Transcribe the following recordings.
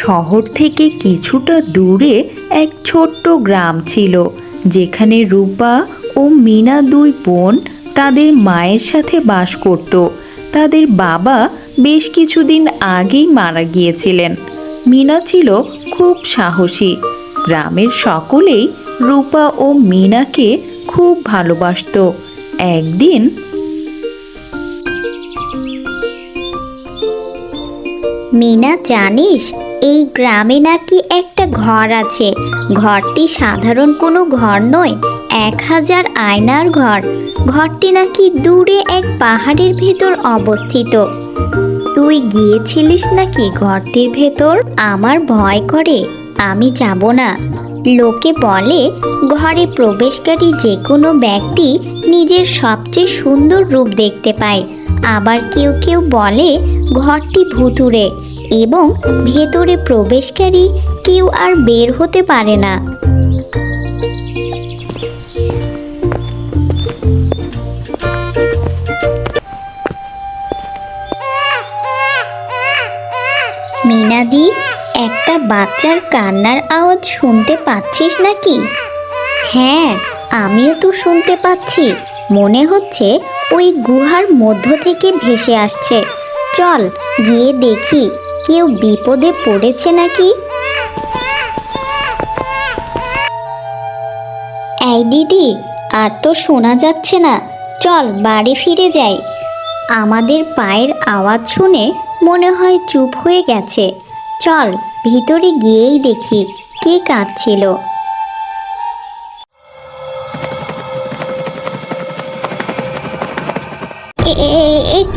শহর থেকে কিছুটা দূরে এক ছোট্ট গ্রাম ছিল, যেখানে রূপা ও মিনা দুই বোন তাদের মায়ের সাথে বাস করত। তাদের বাবা বেশ কিছুদিন আগেই মারা গিয়েছিলেন। মিনা ছিল খুব সাহসী। গ্রামের সকলেই রূপা ও মিনাকে খুব ভালোবাসতো। একদিন মিনা, জানিস এই গ্রামে নাকি একটা ঘর আছে। ঘরটি সাধারণ কোনো ঘর নয়, 1000 আয়নার ঘর। ঘরটি নাকি দূরে এক পাহাড়ের ভেতর অবস্থিত। তুই গিয়েছিলিস নাকি ঘরটির ভেতর? আমার ভয় করে, আমি যাব না। লোকে বলে ঘরে প্রবেশকারী যে কোনো ব্যক্তি নিজের সবচেয়ে সুন্দর রূপ দেখতে পায়। আবার কেউ কেউ বলে ঘরটি ভুতুড়ে এবং ভেতরে প্রবেশকারী কেউ আর বের হতে পারে না। মিনাদি, একটা বাচ্চার কান্নার আওয়াজ শুনতে পাচ্ছিস নাকি? হ্যাঁ, আমিও তো শুনতে পাচ্ছি। মনে হচ্ছে ওই গুহার মধ্য থেকে ভেসে আসছে। চল গিয়ে দেখি কেউ বিপদে পড়েছে নাকি। এই দিদি, আর তো শোনা যাচ্ছে না। চল বাড়ি ফিরে যাই। আমাদের পায়ের আওয়াজ শুনে মনে হয় চুপ হয়ে গেছে। চল ভিতরে গিয়েই দেখি কে কাঁদছিল।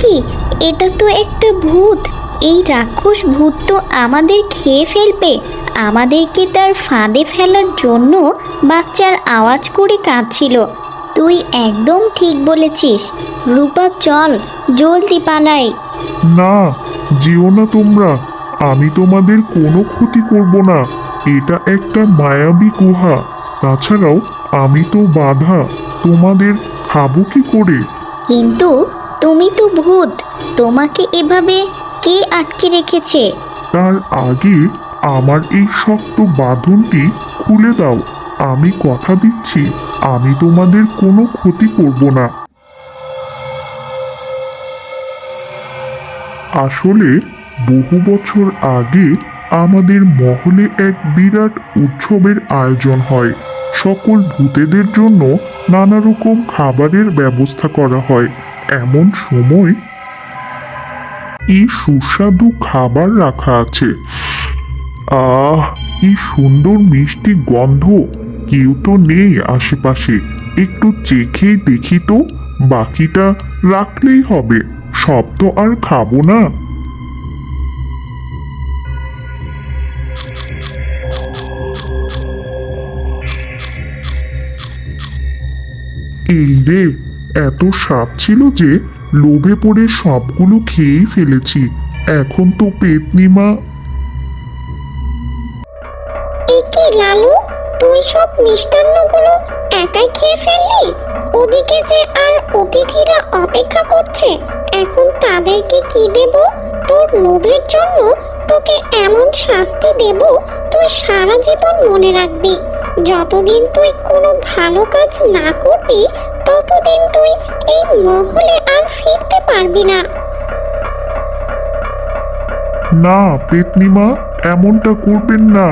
কি, এটা তো একটা ভূত। এই রাক্ষস ভূত তো আমাদের খেয়ে ফেলবে। আমাদেরকে তার ফাঁদে ফেলার জন্য বাচ্চার আওয়াজ করে কাঁদছিল। তুই একদম ঠিক বলেছিস। রূপা, চল জলদি পালাই। না, যেও না তোমরা। আমি তোমাদের কোনো ক্ষতি করব না। এটা একটা মায়াবী গুহা। তাছাড়াও আমি তো বাঁধা, তোমাদের খাবো কি করে? কিন্তু তুমি তো ভূত, তোমাকে এভাবে কে আটকে রেখেছে? তার আগে আমার এই শক্ত বাঁধনটি খুলে দাও। আমি কথা দিচ্ছি আমি তোমাদের কোনো ক্ষতি করব না। আসলে বহু বছর আগে আমাদের মহলে এক বিরাট উৎসবের আয়োজন হয়। সকল ভূতেদের জন্য নানা রকম খাবারের ব্যবস্থা করা হয়। এমন সময় কি সুস্বাদু খাবার রাখা আছে। আহ, কি সুন্দর মিষ্টি গন্ধ। কেউ তো নেই আশেপাশে। একটু চেখেই দেখি তো, বাকিটা রাখলেই হবে। সব তো আর খাবো না। এই রে, এত স্বাদ ছিল যে লোভে পড়ে সবগুলো খেয়েই ফেলেছি। এখন তো পেতনি মা। কি লালু, তুই সব মিষ্টান্নগুলো একাই খেয়ে ফেললি? ওদিকে যে আর অতিথিরা অপেক্ষা করছে, এখন তাদেরকে কি দেব? তোর লোভের জন্য তোকে এমন শাস্তি দেব, তুই সারা জীবন মনে রাখবি। যতদিন তুই কোনো ভালো কাজ না করবি, ততদিন তুই এই মহলে আর ফিরতে পারবি না। না পেতনি মা, এমনটা করবেন না।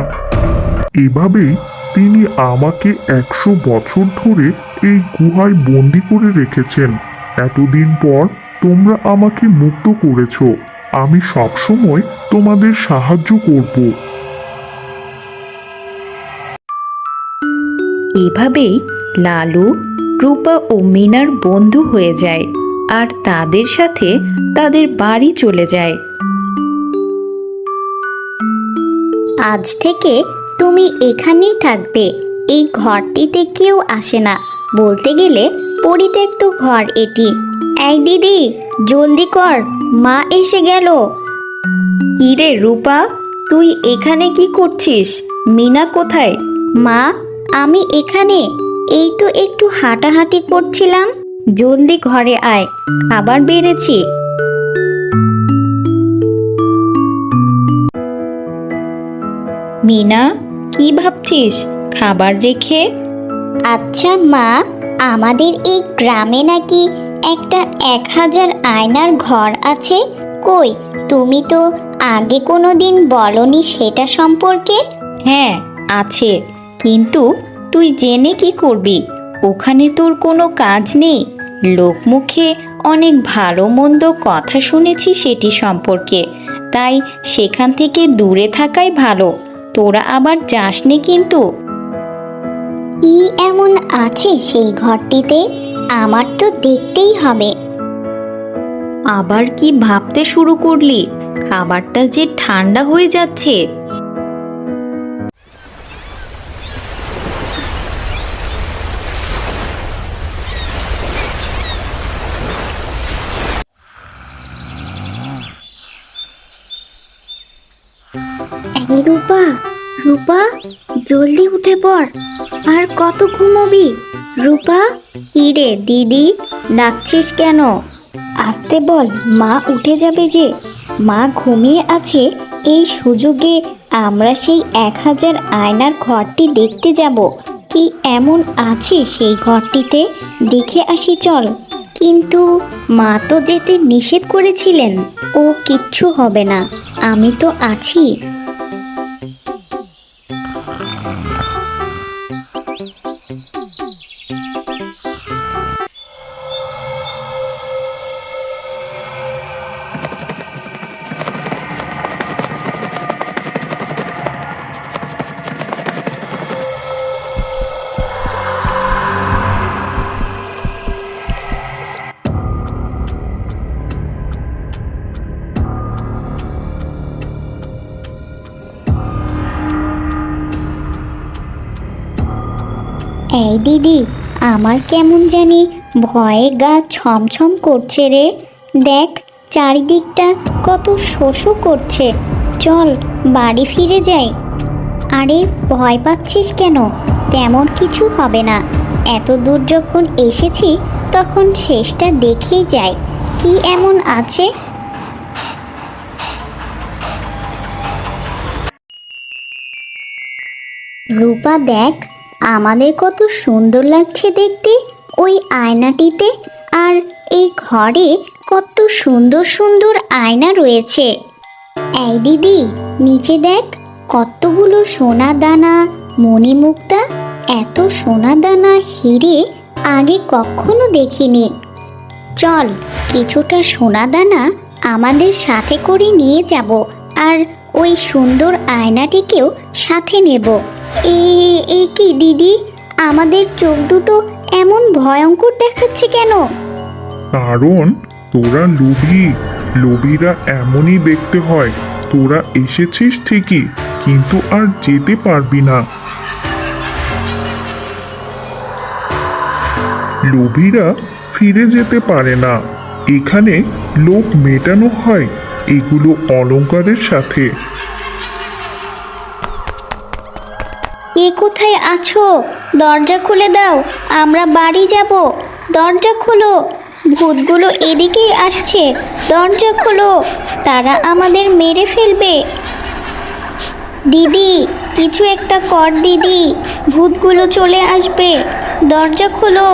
এভাবেই তিনি আমাকে 100 বছর ধরে এই গুহায় বন্দি করে রেখেছেন। এতদিন পর তোমরা আমাকে মুক্ত করেছ। আমি সবসময় তোমাদের সাহায্য করব। এভাবেই লালু, রূপা ও মিনার বন্ধু হয়ে যায় আর তাদের সাথে তাদের বাড়ি চলে যায়। আজ থেকে তুমি এখানেই থাকবে। এই ঘরটিতে কেউ আসে না। বলতে গেলে পরিত্যক্ত ঘর এটি। এই দিদি, জলদি কর, মা এসে গেল। কি রে রূপা, তুই এখানে কি করছিস? মিনা কোথায়? মা, আমি এখানে। এই তো একটু হাঁটাহাঁটি করছিলাম। জলদি ঘরে আয়, খাবার বেড়েছি। মিনা, কি ভাবছিস খাবার রেখে? আচ্ছা মা, আমাদের এই গ্রামে নাকি একটা 1000 আয়নার ঘর আছে। কই, তুমি তো আগে কোনো দিন বলনি সেটা সম্পর্কে। হ্যাঁ আছে, কিন্তু তুই জেনে কি করবি? ওখানে তোর কোনো কাজ নেই। লোকমুখে অনেক ভালো মন্দ কথা শুনেছি সেটি সম্পর্কে, তাই সেখান থেকে দূরে থাকাই ভালো। তোরা আবার যাসনি কিন্তু। কি এমন আছে সেই ঘরটিতে? আমার তো দেখতেই হবে। আবার কি ভাবতে শুরু করলি? খাবারটা যে ঠান্ডা হয়ে যাচ্ছে। এই রূপা, রূপা, জলদি উঠে পড়। আর কত ঘুমোবি? রূপা, কি রে দিদি, ডাকছিস কেন? আসতে বল, মা উঠে যাবে যে। মা ঘুমিয়ে আছে। এই সুযোগে আমরা সেই 1000 আয়নার ঘরটি দেখতে যাব। কি এমন আছে সেই ঘরটিতে, দেখে আসি চল। কিন্তু মা তো যেতে নিষেধ করেছিলেন। ও কিচ্ছু হবে না, আমি তো আছি। এই দিদি, আমার কেমন জানি ভয়ে গা ছমছম করছে রে। দেখ, চারিদিকটা কত শোষো করছে। চল বাড়ি ফিরে যাই। আরে ভয় পাচ্ছিস কেন? তেমন কিছু হবে না। এত দূর যখন এসেছি তখন শেষটা দেখেই যাই, কি এমন আছে। রূপা দেখ, আমাদের কত সুন্দর লাগছে দেখতে ওই আয়নাটিতে। আর এই ঘরে কত সুন্দর সুন্দর আয়না রয়েছে। এই দিদি, নিচে দেখ, কতগুলো সোনা দানা, মণিমুক্তা। এত সোনা দানা হিরে আগে কখনো দেখিনি। চল কিছুটা সোনা দানা আমাদের সাথে করে নিয়ে যাব, আর ওই সুন্দর আয়নাটিকেও সাথে নেব। এ কি দিদি, আমাদের চোখ দুটো এমন ভয়ঙ্কর দেখাচ্ছে কেন? কারণ তোরা লোভী। লোভীরা এমনই দেখতে হয়। তোরা এসেছিস ঠিকই, কিন্তু আর যেতে পারবি না। লোভীরা ফিরে যেতে পারে না। এখানে লোভ মেটানো হয় এগুলো অলংকারের সাথে। কে কোথায় আছো? দরজা খুলে দাও, আমরা বাড়ি যাব। দরজা খোলো, ভূতগুলো এদিকেই আসছে। দরজা খোলো, তারা আমাদের মেরে ফেলবে। দিদি, কিছু একটা কর দিদি, ভূতগুলো চলে আসবে। দরজা খোলো,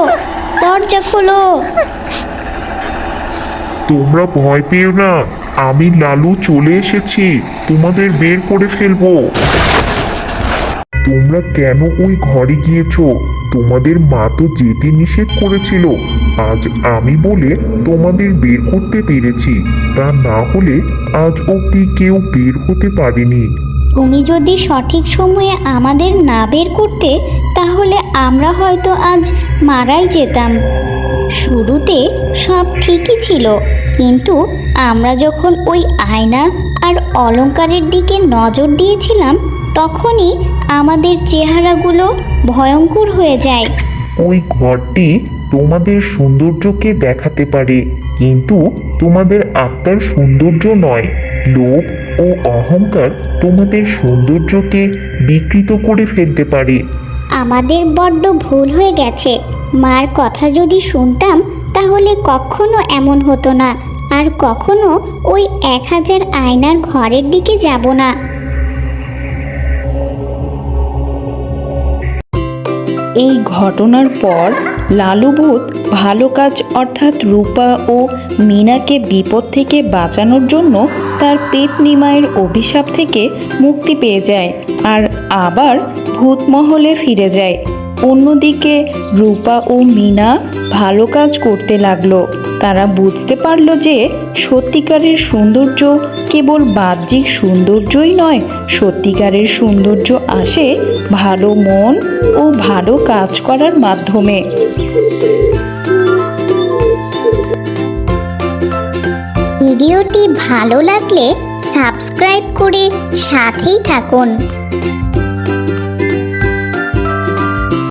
দরজা খোলো। তোমরা ভয় পেও না, আমি লালু চলে এসেছি, তোমাদের বের করে ফেলবো। তোমরা কেন ওই ঘরে গিয়েছো? তোমাদের মা তো যেতে নিষেধ করেছিল। আজ আমি বলে তোমাদের বের করতে পেরেছি, তা না হলে আজ অবধি কেউ বের হতে পারেনি। তুমি যদি সঠিক সময়ে আমাদের না বের করতে, তাহলে আমরা হয়তো আজ মারাই যেতাম। শুরুতে সব ঠিকই ছিল, কিন্তু আমরা যখন ওই আয়না আর অলংকারের দিকে নজর দিয়েছিলাম, তখনই আমাদের চেহারাগুলো ভয়ঙ্কর হয়ে যায়। ওই ঘরটি তোমাদের সৌন্দর্যকে দেখাতে পারে, কিন্তু তোমাদের আত্মার সৌন্দর্য নয়। লোভ ও অহংকার তোমাদের সৌন্দর্যকে বিকৃত করে ফেলতে পারে। আমাদের বড্ড ভুল হয়ে গেছে। মার কথা যদি শুনতাম তাহলে কখনো এমন হতো না, আর কখনো ওই 1000 আয়নার ঘরের দিকে যাব না। এই ঘটনার পর লালু ভূত ভালো কাজ অর্থাৎ রূপা ও মিনাকে বিপদ থেকে বাঁচানোর জন্য তার পেতনি মায়ের অভিশাপ থেকে মুক্তি পেয়ে যায় আর আবার ভূতমহলে ফিরে যায়। অন্যদিকে রূপা ও মিনা ভালো কাজ করতে লাগলো। তারা বুঝতে পারলো যে সত্যিকারের সৌন্দর্য কেবল বাহ্যিক সৌন্দর্যই নয়, সত্যিকারের সৌন্দর্য আসে ভালো মন ও ভালো কাজ করার মাধ্যমে। ভিডিওটি ভালো লাগলে সাবস্ক্রাইব করে সাথেই থাকুন।